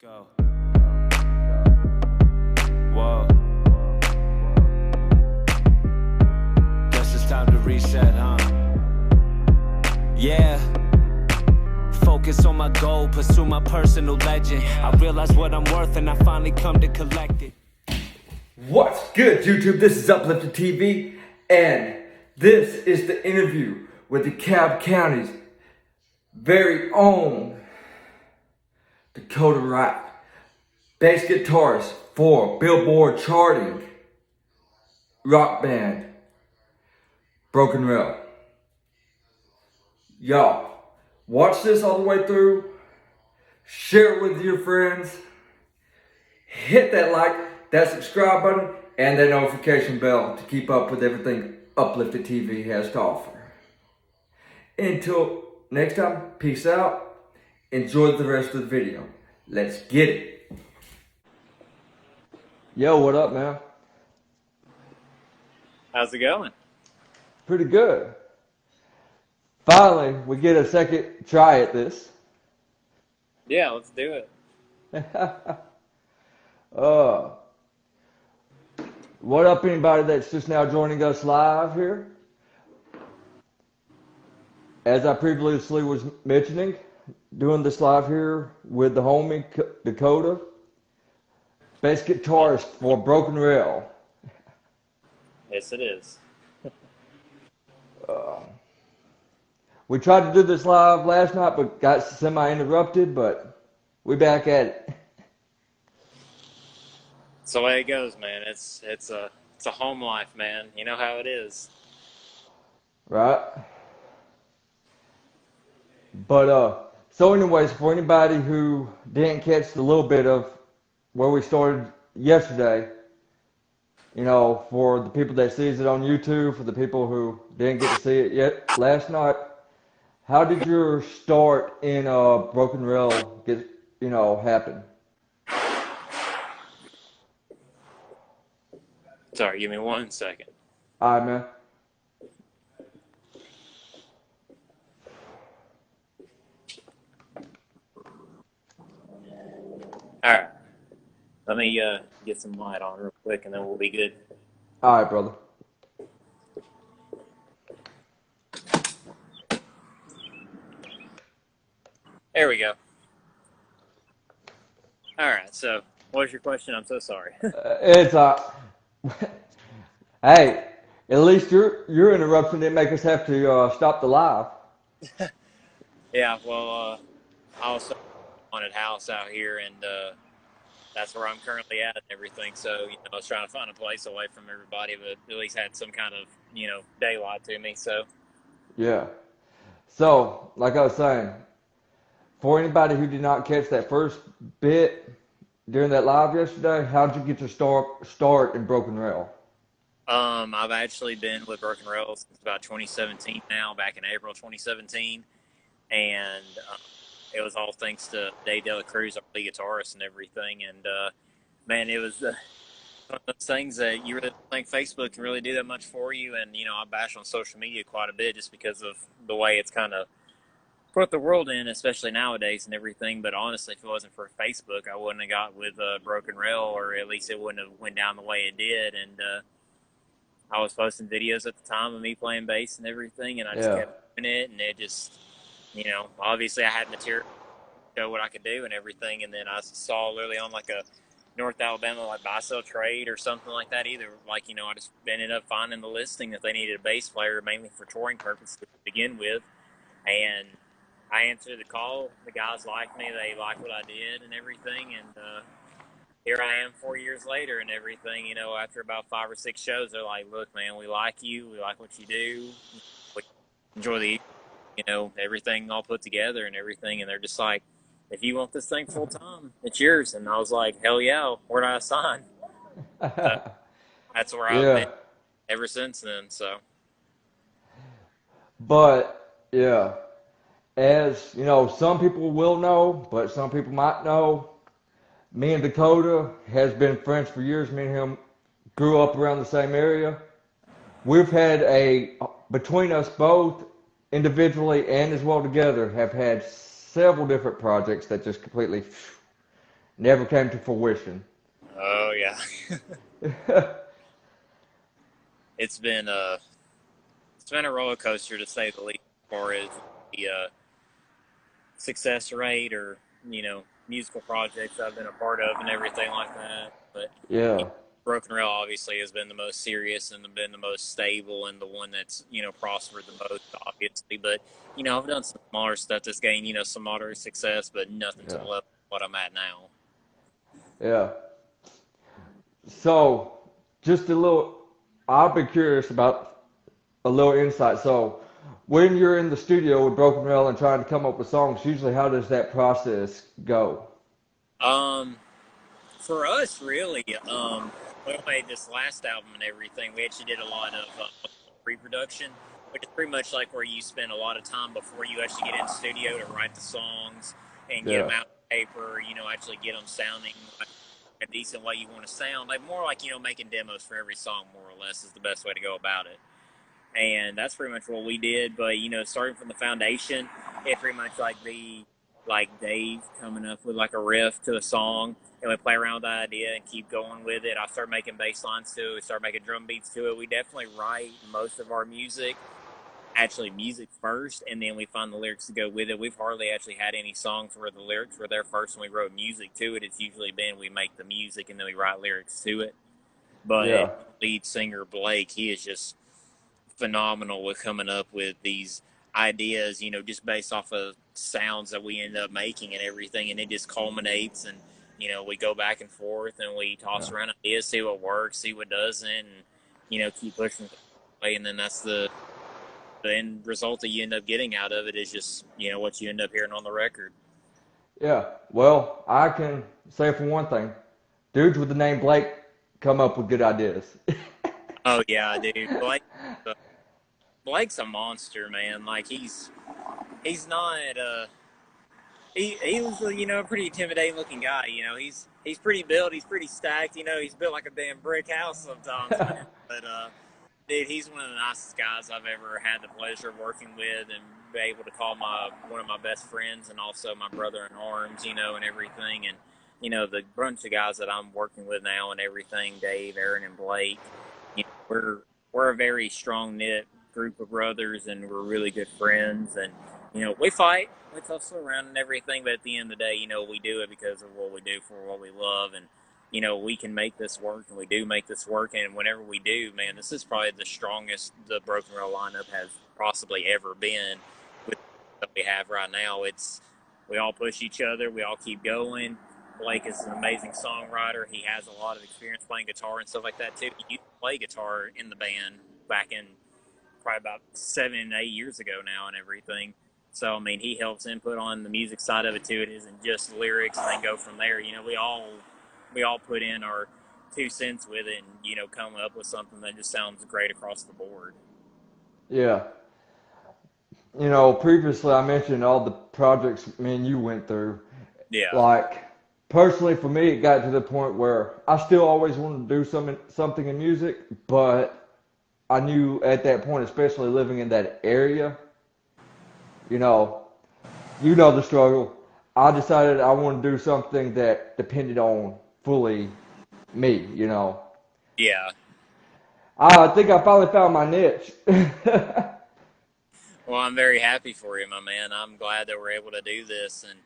Go. Whoa. Guess it's time to reset, huh? Yeah. Focus on my goal, pursue my personal legend. I realize what I'm worth and I finally come to collect it. What's good, YouTube? This is UPLyftedTV, and this is the interview with the DeKalb County's very own Dakotah Wright, bass guitarist for Billboard charting rock band BrokenRail. Y'all, watch this all the way through, share it with your friends, hit that like, that subscribe button, and that notification bell to keep up with everything Uplifted TV has to offer. Until next time, peace out. Enjoy the rest of the video. Let's get it. Yo, what up, man? How's it going? Pretty good. Finally, we get a second try at this. Yeah, let's do it. What up, anybody that's just now joining us live here? As I previously was mentioning, doing this live here with the homie Dakotah, bass guitarist for BrokenRail. Yes, it is. We tried to do this live last night, but got semi-interrupted, but we back at it. It's the way it goes, man. It's a home life, man. You know how it is. Right? But, so anyways, for anybody who didn't catch the little bit of where we started yesterday, you know, for the people that sees it on YouTube, for the people who didn't get to see it yet last night, how did your start in BrokenRail get, happen? Sorry, give me 1 second. All right, man. All right. Let me get some light on real quick, and then we'll be good. All right, brother. There we go. All right. So, what was your question? I'm so sorry. It's hey, at least your interruption didn't make us have to stop the live. Yeah. Well, I was a haunted house out here, and that's where I'm currently at and everything. So, I was trying to find a place away from everybody, but at least had some kind of, daylight to me. So, Yeah. So, like I was saying, for anybody who did not catch that first bit during that live yesterday, how did you get your start in BrokenRail? I've actually been with BrokenRail since about 2017 now, back in April 2017. And it was all thanks to Dave Dela Cruz, our lead guitarist and everything. And, man, it was one of those things that you really don't think Facebook can really do that much for you. And, I bash on social media quite a bit just because of the way it's kind of put the world in, especially nowadays and everything. But honestly, if it wasn't for Facebook, I wouldn't have got with BrokenRail, or at least it wouldn't have went down the way it did. And I was posting videos at the time of me playing bass and everything, and I just kept doing it, and it just, obviously I had material to show what I could do and everything. And then I saw literally on like a North Alabama like buy-sell trade or something like that, either like, I just ended up finding the listing that they needed a bass player mainly for touring purposes to begin with. And I answered the call. The guys liked me. They liked what I did and everything. And here I am 4 years later and everything. After about 5 or 6 shows, they're like, look, man, we like you. We like what you do. We enjoy the, everything all put together and everything. And they're just like, if you want this thing full time, it's yours. And I was like, hell yeah, where do I sign? That's where I've been ever since then. So, But yeah, as some people will know, but some people might know, me and Dakotah has been friends for years. Me and him grew up around the same area. We've had between us both, individually and as well together, have had several different projects that just completely never came to fruition. Oh yeah. It's been a roller coaster to say the least as far as the success rate or musical projects I've been a part of and everything like that. But Yeah, BrokenRail obviously has been the most serious and been the most stable and the one that's prospered the most, obviously. But I've done some smaller stuff that's gained some moderate success, but nothing to yeah, the level of what I'm at now. yeah. So, just a little, I'll be curious about a little insight. So, when you're in the studio with Broken Rail and trying to come up with songs, usually how does that process go? Um, for us, really, when we made this last album and everything, we actually did a lot of pre-production, which is pretty much like where you spend a lot of time before you actually get in the studio to write the songs and get Yeah, them out on paper, actually get them sounding like a decent way you want to sound. Like more like, making demos for every song, more or less, is the best way to go about it. And that's pretty much what we did. But starting from the foundation, it pretty much like Dave coming up with like a riff to a song, and we play around with the idea and keep going with it. I start making bass lines to it. We start making drum beats to it. We definitely write most of our music, actually music first, and then we find the lyrics to go with it. We've hardly actually had any songs where the lyrics were there first and we wrote music to it. It's usually been we make the music and then we write lyrics to it. But yeah, lead singer Blake, he is just phenomenal with coming up with these ideas, just based off of sounds that we end up making and everything. And it just culminates and, we go back and forth and we toss yeah, around ideas, see what works, see what doesn't, and, keep pushing away. And then that's the end result that you end up getting out of it is just, what you end up hearing on the record. yeah. Well, I can say for one thing, dudes with the name Blake come up with good ideas. Oh yeah, dude. Blake's a monster, man. Like he's not he was a pretty intimidating looking guy. He's pretty built. He's pretty stacked. He's built like a damn brick house sometimes, man. But dude, he's one of the nicest guys I've ever had the pleasure of working with, and be able to call one of my best friends, and also my brother in arms, and everything. And the bunch of guys that I'm working with now and everything, Dave, Aaron, and Blake. We're a very strong knit group of brothers, and we're really good friends. And we fight, we tussle around and everything, but at the end of the day, we do it because of what we do for what we love. And we can make this work, and we do make this work. And whenever we do, man, this is probably the strongest the BrokenRail lineup has possibly ever been. With what we have right now, we all push each other, we all keep going. Blake is an amazing songwriter. He has a lot of experience playing guitar and stuff like that too. He used to play guitar in the band back in probably about 7, 8 years ago now and everything. So I mean, he helps input on the music side of it too. It isn't just lyrics and then go from there. We all put in our 2 cents with it, and come up with something that just sounds great across the board. Yeah. Previously I mentioned all the projects me and you went through. Yeah. Like, personally for me, it got to the point where I still always wanted to do something in music, but I knew at that point, especially living in that area, you know, the struggle. I decided I wanted to do something that depended on fully me. Yeah. I think I finally found my niche. Well, I'm very happy for you, my man. I'm glad that we're able to do this, and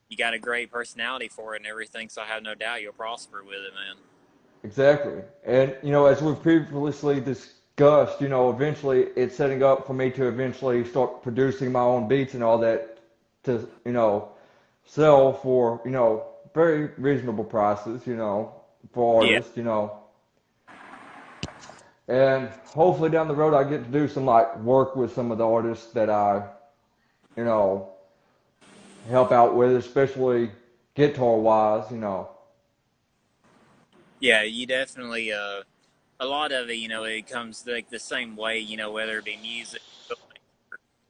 you got a great personality for it and everything, so I have no doubt you'll prosper with it, man. Exactly. And, as we've previously discussed, eventually it's setting up for me to eventually start producing my own beats and all that to, sell for, very reasonable prices, for Yeah. artists. And hopefully down the road I get to do some like work with some of the artists that I, you know, help out with, especially guitar wise. Yeah, you definitely, a lot of it, it comes like the same way, whether it be music,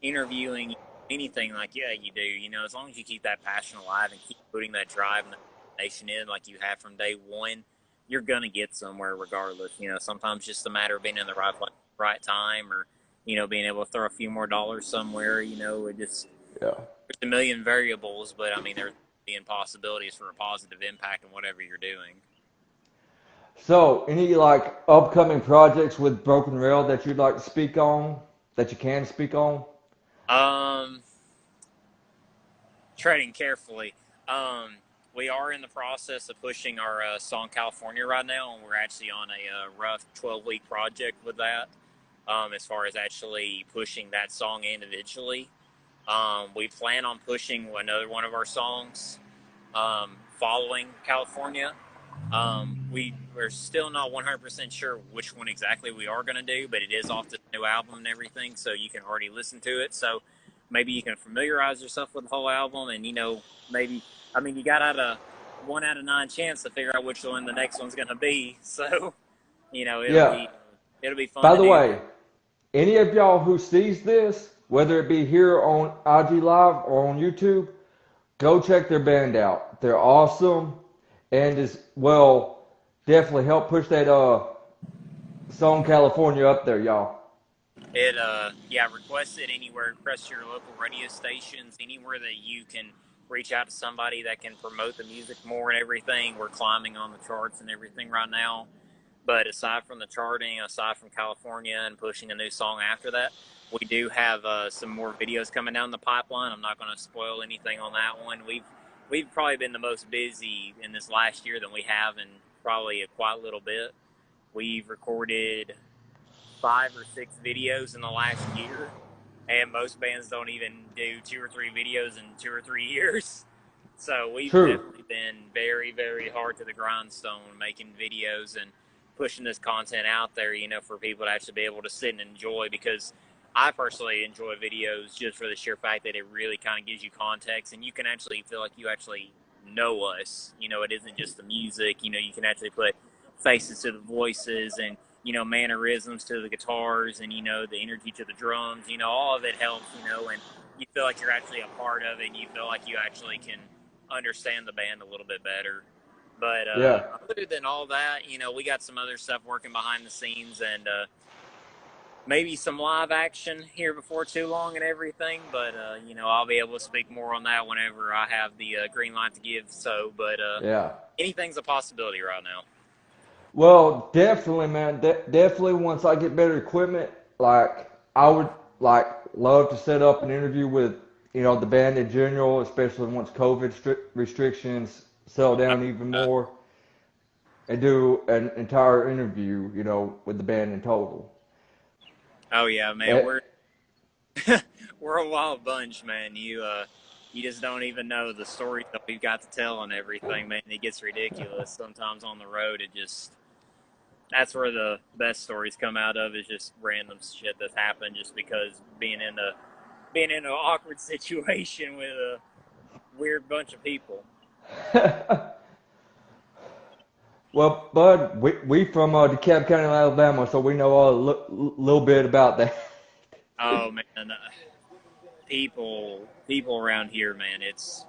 interviewing, anything like, yeah, you do, as long as you keep that passion alive and keep putting that drive and that nation in like you have from day one, you're going to get somewhere regardless. Sometimes just a matter of being in the right place, right time, or, being able to throw a few more dollars somewhere, it just, Yeah. there's a million variables, but I mean, there's being possibilities for a positive impact on whatever you're doing. So, any like upcoming projects with BrokenRail that you'd like to speak on, that you can speak on? Treading carefully. We are in the process of pushing our song California right now, and we're actually on a rough 12-week project with that, as far as actually pushing that song individually. We plan on pushing another one of our songs following California. We're still not 100% sure which one exactly we are going to do, but it is off the new album and everything, so you can already listen to it. So maybe you can familiarize yourself with the whole album, and, maybe, you got a 1 out of 9 chance to figure out which one the next one's going to be. So, it'll be fun. By the way, any of y'all who sees this, whether it be here on IG Live or on YouTube, go check their band out. They're awesome, and as well, definitely help push that song California up there, y'all. Request it anywhere. Request your local radio stations, anywhere that you can reach out to somebody that can promote the music more and everything. We're climbing on the charts and everything right now. But aside from the charting, aside from California and pushing a new song after that, we do have some more videos coming down the pipeline. I'm not going to spoil anything on that one. We've probably been the most busy in this last year than we have in probably a quite little bit. We've recorded 5 or 6 videos in the last year, and most bands don't even do 2 or 3 videos in 2 or 3 years. So we've definitely been very, very hard to the grindstone making videos and pushing this content out there, for people to actually be able to sit and enjoy, because I personally enjoy videos just for the sheer fact that it really kind of gives you context, and you can actually feel like you actually know us. It isn't just the music. You can actually put faces to the voices and, mannerisms to the guitars and, the energy to the drums. All of it helps, and you feel like you're actually a part of it, and you feel like you actually can understand the band a little bit better. But other than all that, we got some other stuff working behind the scenes, and maybe some live action here before too long and everything. But, I'll be able to speak more on that whenever I have the green light to give. So, but anything's a possibility right now. Well, definitely, man. Definitely once I get better equipment, I would love to set up an interview with, the band in general, especially once COVID restrictions settle down even more, and do an entire interview, with the band in total. Oh yeah, man, we're a wild bunch, man. You just don't even know the stories that we've got to tell and everything, man. It gets ridiculous sometimes on the road. That's where the best stories come out of, is just random shit that's happened just because being in an awkward situation with a weird bunch of people. Well, Bud, we from DeKalb County, Alabama, so we know a little bit about that. Oh man, people around here, man, it's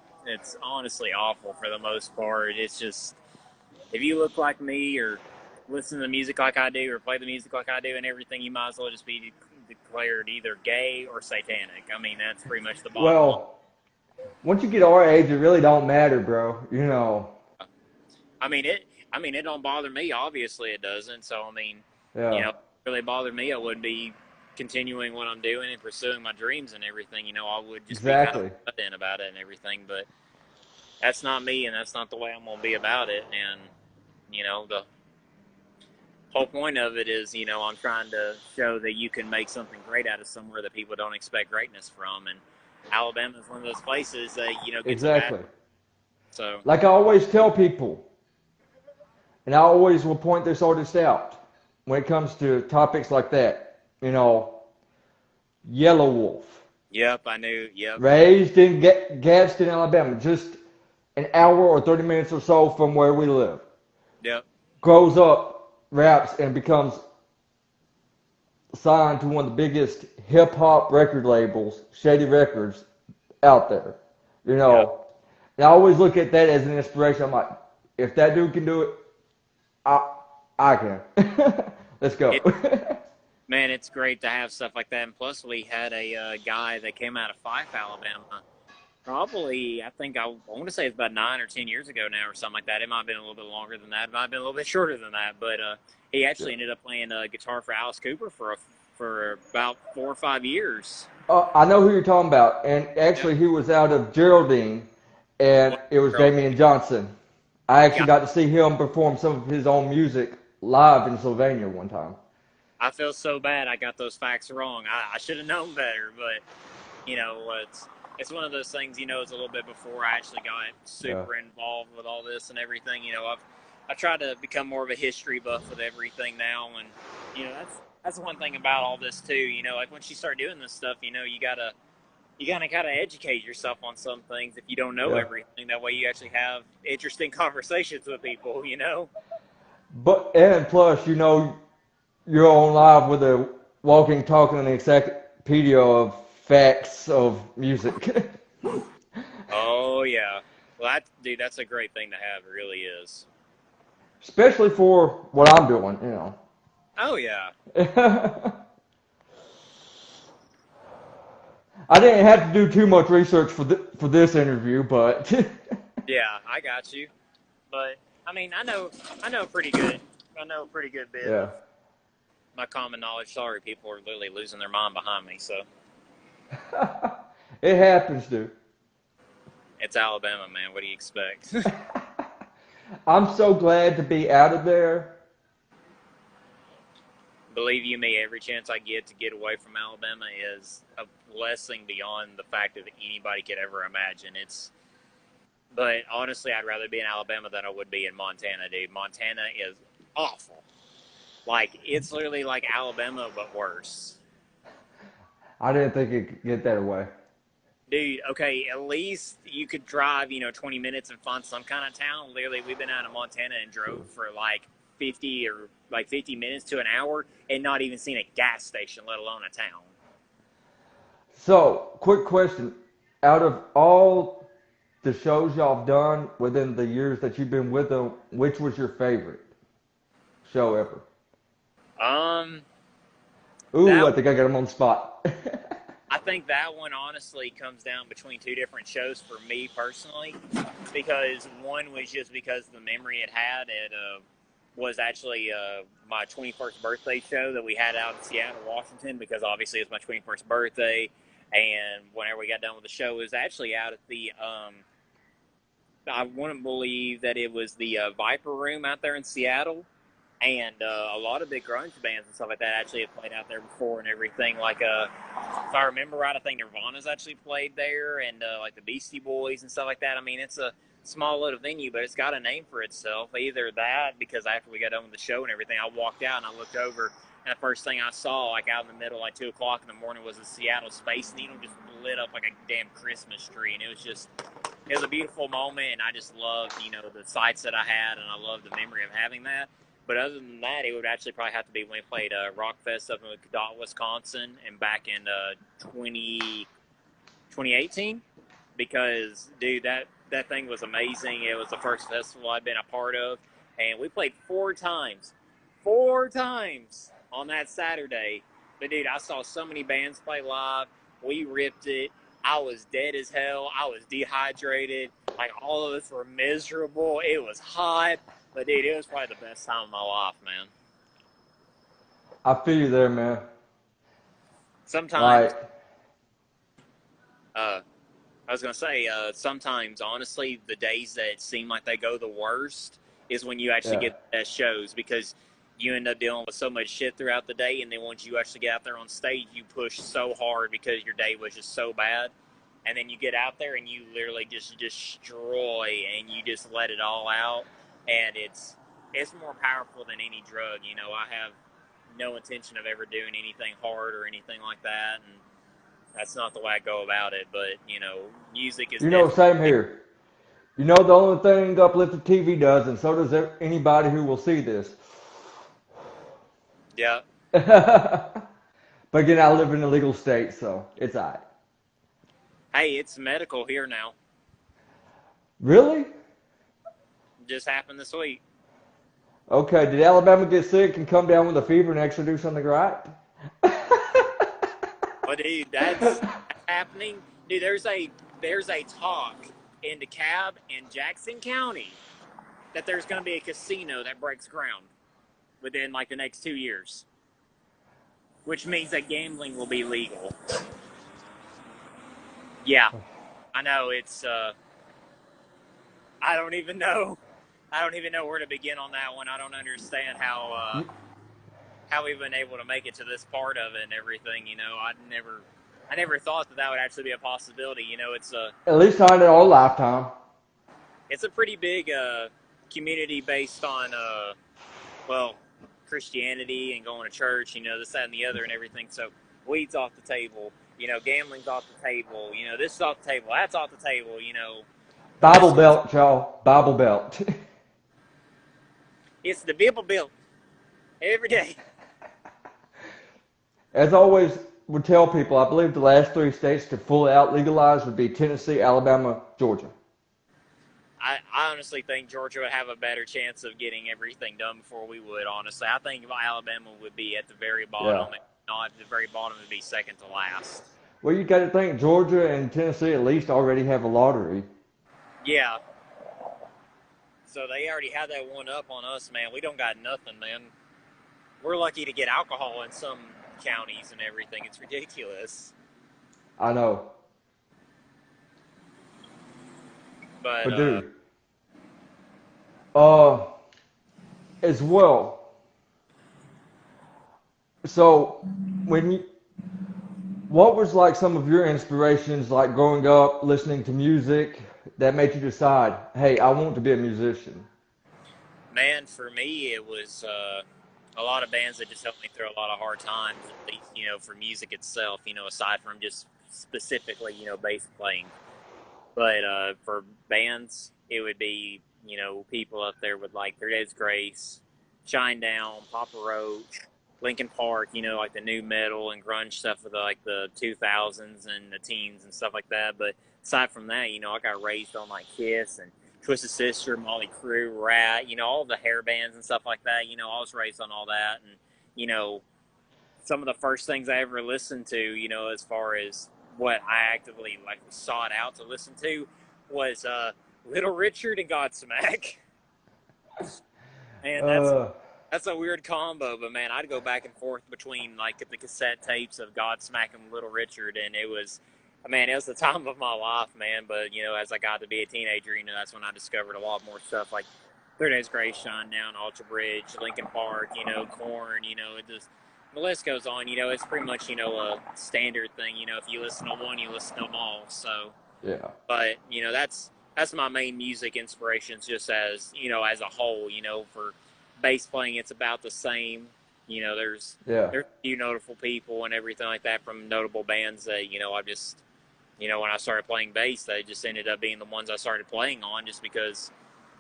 honestly awful for the most part. It's just, if you look like me or listen to the music like I do or play the music like I do and everything, you might as well just be declared either gay or satanic. That's pretty much the bottom line. Well, once you get our age, it really don't matter, bro. It don't bother me. Obviously, it doesn't. So, if it really bothered me, I would be continuing what I'm doing and pursuing my dreams and everything. I would just be kind of in about it and everything. But that's not me, and that's not the way I'm going to be about it. And, the whole point of it is, I'm trying to show that you can make something great out of somewhere that people don't expect greatness from. And Alabama is one of those places that, gets exactly. So, like I always tell people, and I always will point this artist out when it comes to topics like that. Yellow Wolf. Yep, I knew. Yep. Raised in Gadsden, Alabama, just an hour or 30 minutes or so from where we live. Yep. Grows up, raps, and becomes signed to one of the biggest hip-hop record labels, Shady Records, out there. Yep. And I always look at that as an inspiration. I'm like, if that dude can do it, I can. Let's go. Man, it's great to have stuff like that. And plus, we had a guy that came out of Fife, Alabama, Probably, I think I want to say it's about 9 or 10 years ago now, or something like that. It might have been a little bit longer than that. It might have been a little bit shorter than that. But he actually ended up playing guitar for Alice Cooper for about 4 or 5 years. I know who you're talking about, and Yeah. actually he was out of Geraldine, and Well, it was really, Damian Johnson. I yeah, actually got to see him perform some of his own music live in Sylvania one time. I feel so bad. I got those facts wrong. I should have known better, but it's one of those things. It's a little bit before I actually got Yeah. super involved with all this and everything. I try to become more of a history buff with everything now, and that's the one thing about all this too. Like once you start doing this stuff, you gotta kind of educate yourself on some things if you don't know Yeah. everything. That way, you actually have interesting conversations with people. But and plus, you're on live with a walking, talking encyclopedia of facts of music. Oh yeah, well, dude, that's a great thing to have. It really is. Especially for what I'm doing. Oh yeah. I didn't have to do too much research for this interview, but Yeah, I got you. But I mean, I know pretty good. I know a pretty good bit yeah. of my common knowledge. Sorry, people are literally losing their mind behind me. So It happens, dude. it's Alabama, man. What do you expect? I'm so glad to be out of there. Believe you me, every chance I get to get away from Alabama is a blessing beyond the fact that anybody could ever imagine. But honestly, I'd rather be in Alabama than I would be in Montana, dude. Montana is awful. Like it's literally like Alabama but worse. I didn't think it could get that way. Dude, okay, at least you could drive, 20 minutes and find some kind of town. Literally, we've been out of Montana and drove for like 50 minutes to an hour and not even seen a gas station, let alone a town. So, quick question. Out of all the shows y'all have done within the years that you've been with them, which was your favorite show ever? Um, Ooh, I that think I got him on the spot. I think that one honestly comes down between two different shows for me personally, because one was just because the memory it had. It was actually my 21st birthday show that we had out in Seattle, Washington, because obviously it was my 21st birthday. And whenever we got done with the show, it was actually out at the I wouldn't believe that it was the Viper Room out there in Seattle. And a lot of big grunge bands and stuff like that actually have played out there before and everything. Like, if I remember right, I think Nirvana's actually played there, and like the Beastie Boys and stuff like that. I mean, it's a small little venue, but it's got a name for itself. Either that, because after we got done with the show and everything, I walked out and I looked over, and the first thing I saw, like out in the middle, like 2 o'clock in the morning, was the Seattle Space Needle just lit up like a damn Christmas tree, and it was a beautiful moment, and I just loved, the sights that I had, and I loved the memory of having that. But other than that, it would actually probably have to be when we played Rockfest up in Dakotah, Wisconsin, and back in 2018. Because, dude, that thing was amazing. It was the first festival I've been a part of. And we played 4 times on that Saturday. But, dude, I saw so many bands play live. We ripped it. I was dead as hell. I was dehydrated. Like, all of us were miserable. It was hot. But, dude, it was probably the best time of my life, man. I feel you there, man. Sometimes, Like, I was going to say, sometimes, honestly, the days that seem like they go the worst is when you actually yeah. get the best shows, because you end up dealing with so much shit throughout the day, and then once you actually get out there on stage, you push so hard because your day was just so bad. And then you get out there and you literally just destroy, and you just let it all out. And it's more powerful than any drug. I have no intention of ever doing anything hard or anything like that, and that's not the way I go about it. But music is Same here. The only thing Uplifted TV does, and so does anybody who will see this. Yeah. But again, I live in a legal state, so it's all right. Hey, it's medical here now. Really? Just happened this week. Okay, did Alabama get sick and come down with a fever and actually do something right? But dude, that's happening. Dude, there's a there's a talk in DeKalb and Jackson County that there's going to be a casino that breaks ground within like the next 2 years, which means that gambling will be legal. Yeah, I know it's. I don't even know where to begin on that one. I don't understand how we've been able to make it to this part of it and everything. You know, I never thought that would actually be a possibility. You know, it's a At least not in our lifetime. It's a pretty big community based on well, Christianity and going to church. You know, this, that, and the other, and everything. So weed's off the table. You know, gambling's off the table. You know, this is off the table. That's off the table. You know. Bible Belt, y'all. Bible Belt. It's the Bible Belt every day. As always, would tell people, I believe the last 3 states to fully out legalize would be Tennessee, Alabama, Georgia. I honestly think Georgia would have a better chance of getting everything done before we would, honestly. I think Alabama would be at the very bottom. Yeah. Not at the very bottom, would be second to last. Well, you got to think Georgia and Tennessee at least already have a lottery. Yeah. So they already had that one up on us, man. We don't got nothing, man. We're lucky to get alcohol in some counties and everything. It's ridiculous. I know. But dude, as well. So, what was like some of your inspirations, like growing up, listening to music, that made you decide, hey, I want to be a musician? Man, for me, it was a lot of bands that just helped me through a lot of hard times, at least, you know, for music itself, you know, aside from just specifically, you know, bass playing. But for bands, it would be, you know, people up there with like 3 Days Grace, Shine Down, Papa Roach, Linkin Park, you know, like the new metal and grunge stuff of like the 2000s and the teens and stuff like that. But aside from that, you know, I got raised on like Kiss and Twisted Sister, Motley Crue, Rat, you know, all the hair bands and stuff like that. You know, I was raised on all that. And, you know, some of the first things I ever listened to, you know, as far as what I actively like sought out to listen to was Little Richard and Godsmack. And that's a weird combo, but man, I'd go back and forth between like the cassette tapes of Godsmack and Little Richard, and it was the time of my life, man. But you know, as I got to be a teenager, you know, that's when I discovered a lot more stuff like 3 Days Grace, Shine Down, Alter Bridge, Linkin Park, you know, Korn, you know, the list goes on. You know, it's pretty much, you know, a standard thing. You know, if you listen to one, you listen to them all. So yeah. But you know, that's my main music inspirations, just as you know, as a whole. You know, for bass playing, it's about the same. You know, there's a few notable people and everything like that from notable bands that, you know, I just, you know, when I started playing bass, they just ended up being the ones I started playing on just because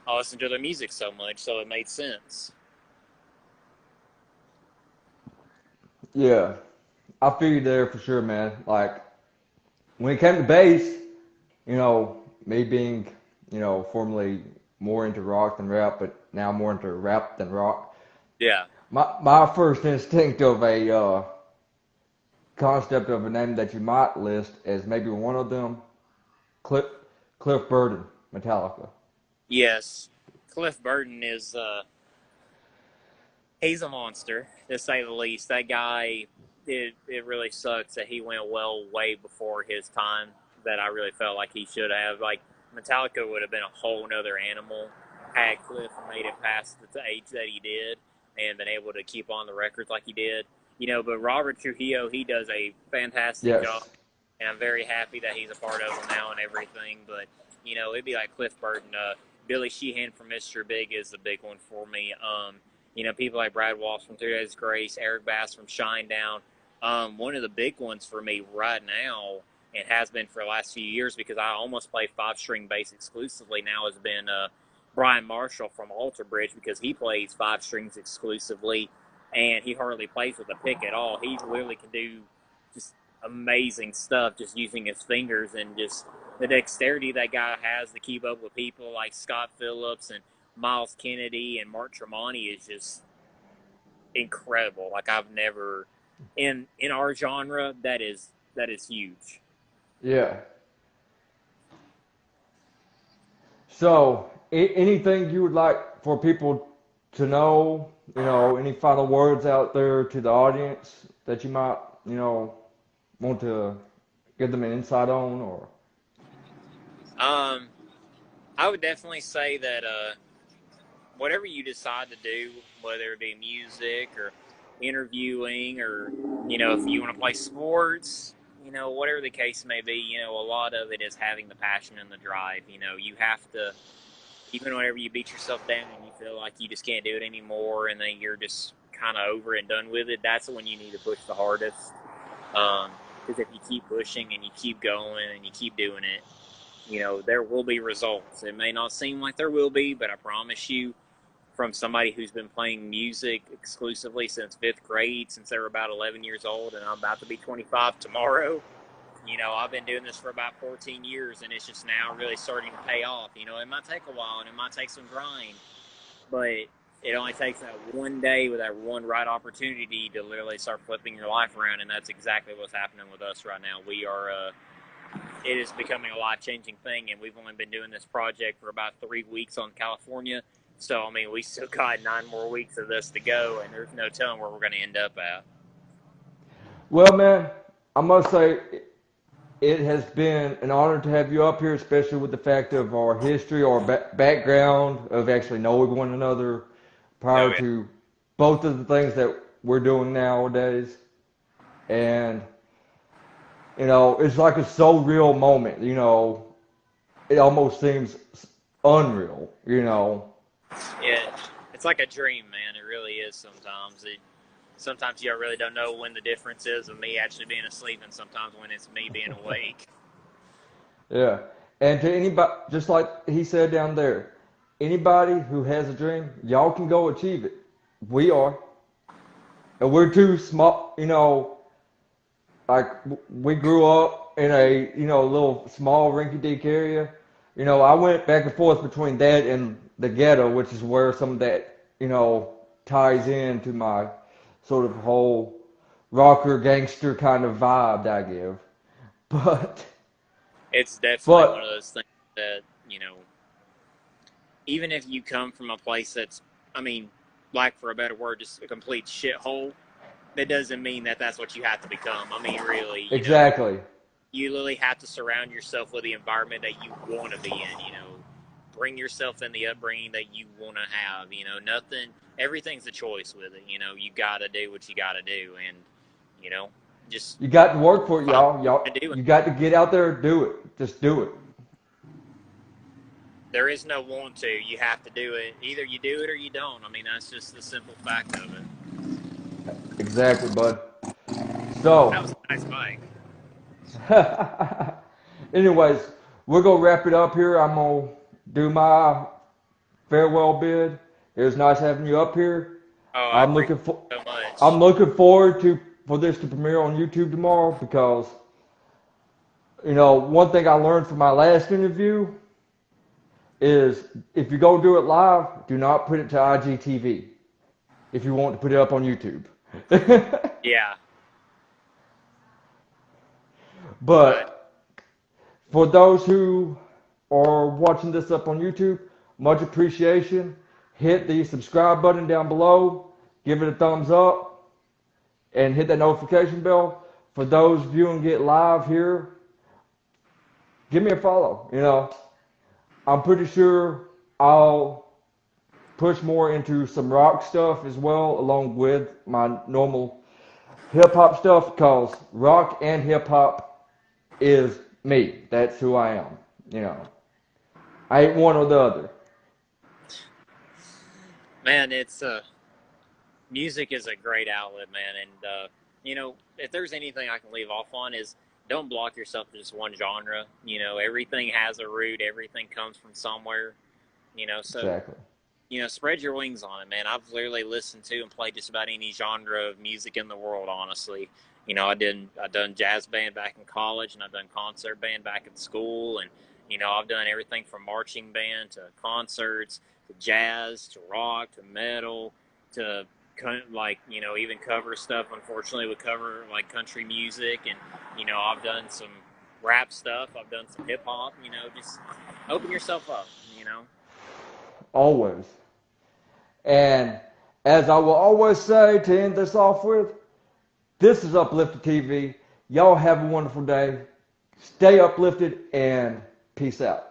I listened to their music so much, so it made sense. Yeah, I feel you there for sure, man. Like, when it came to bass, you know, me being, you know, formerly more into rock than rap, but now more into rap than rock. Yeah. My first instinct of a concept of a name that you might list as maybe one of them, Cliff Burton, Metallica. Yes, Cliff Burton is he's a monster, to say the least. That guy, it really sucks that he went way before his time, that I really felt like he should have. Like, Metallica would have been a whole nother animal had Cliff made it past the age that he did and been able to keep on the records like he did. You know, but Robert Trujillo, he does a fantastic job, and I'm very happy that he's a part of them now and everything. But, you know, it'd be like Cliff Burton. Billy Sheehan from Mr. Big is the big one for me. You know, people like Brad Walsh from 3 Days Grace, Eric Bass from Shine Down. One of the big ones for me right now, and has been for the last few years because I almost play 5-string bass exclusively now, has been Brian Marshall from Alter Bridge, because he plays 5 strings exclusively, and he hardly plays with a pick at all. He literally can do just amazing stuff just using his fingers, and just the dexterity that guy has to keep up with people like Scott Phillips and Miles Kennedy and Mark Tremonti is just incredible. Like, I've never, in our genre, that is huge. Yeah. So, anything you would like for people to know, any final words out there to the audience that you might, want to give them an insight on, or? Um, I would definitely say that whatever you decide to do, whether it be music or interviewing or, if you want to play sports, whatever the case may be, a lot of it is having the passion and the drive. You have to, even whenever you beat yourself down and you feel like you just can't do it anymore and then you're just kind of over it and done with it, that's when you need to push the hardest. Because if you keep pushing and you keep going and you keep doing it, there will be results. It may not seem like there will be, but I promise you, from somebody who's been playing music exclusively since 5th grade, since they were about 11 years old, and I'm about to be 25 tomorrow, I've been doing this for about 14 years, and it's just now really starting to pay off. It might take a while, and it might take some grind, but it only takes that one day with that one right opportunity to literally start flipping your life around, and that's exactly what's happening with us right now. We are it is becoming a life-changing thing, and we've only been doing this project for about 3 weeks on California. So, I mean, we still got 9 more weeks of this to go, and there's no telling where we're going to end up at. Well, man, I must say it has been an honor to have you up here, especially with the fact of our history, our background of actually knowing one another prior to both of the things that we're doing nowadays. And, it's like a so real moment, it almost seems unreal, Yeah, it's like a dream, man. It really is sometimes. Sometimes you really don't know when the difference is of me actually being asleep and sometimes when it's me being awake. Yeah. And to anybody, just like he said down there, anybody who has a dream, y'all can go achieve it. We are. And we're too small, like we grew up in a, little small rinky-dink area. I went back and forth between that and the ghetto, which is where some of that, ties into my sort of whole rocker gangster kind of vibe that I give. But It's definitely one of those things that, even if you come from a place that's, I mean, like for a better word, just a complete shithole, that doesn't mean that that's what you have to become. I mean, really, exactly. You literally have to surround yourself with the environment that you want to be in, bring yourself in the upbringing that you want to have, everything's a choice with it, you got to do what you got to do, and, just... You got to work for it, y'all. You got to get out there and do it. Just do it. There is no want to. You have to do it. Either you do it or you don't. I mean, that's just the simple fact of it. Exactly, bud. So... That was a nice bike. Anyways, we're going to wrap it up here. I'm going to do my farewell bid. It was nice having you up here. Oh, I'm looking for so much. I'm looking forward for this to premiere on YouTube tomorrow because one thing I learned from my last interview is if you go do it live, do not put it to IGTV if you want to put it up on YouTube. Yeah. But for those who are watching this up on YouTube, much appreciation. Hit the subscribe button down below, give it a thumbs up, and hit that notification bell. For those viewing it live here, give me a follow. I'm pretty sure I'll push more into some rock stuff as well, along with my normal hip-hop stuff, because rock and hip-hop is me. That's who I am. I ain't one or the other. Man, it's music is a great outlet, man, and if there's anything I can leave off on is don't block yourself to just one genre. Everything has a root, everything comes from somewhere. So exactly. Spread your wings on it, man. I've literally listened to and played just about any genre of music in the world, honestly. I done jazz band back in college, and I've done concert band back in school, and I've done everything from marching band to concerts to jazz to rock to metal to even cover stuff. Unfortunately, we cover like country music, and I've done some rap stuff. I've done some hip hop. Just open yourself up. know. Always. And as I will always say to end this off with, this is Uplifted TV. Y'all have a wonderful day. Stay uplifted and peace out.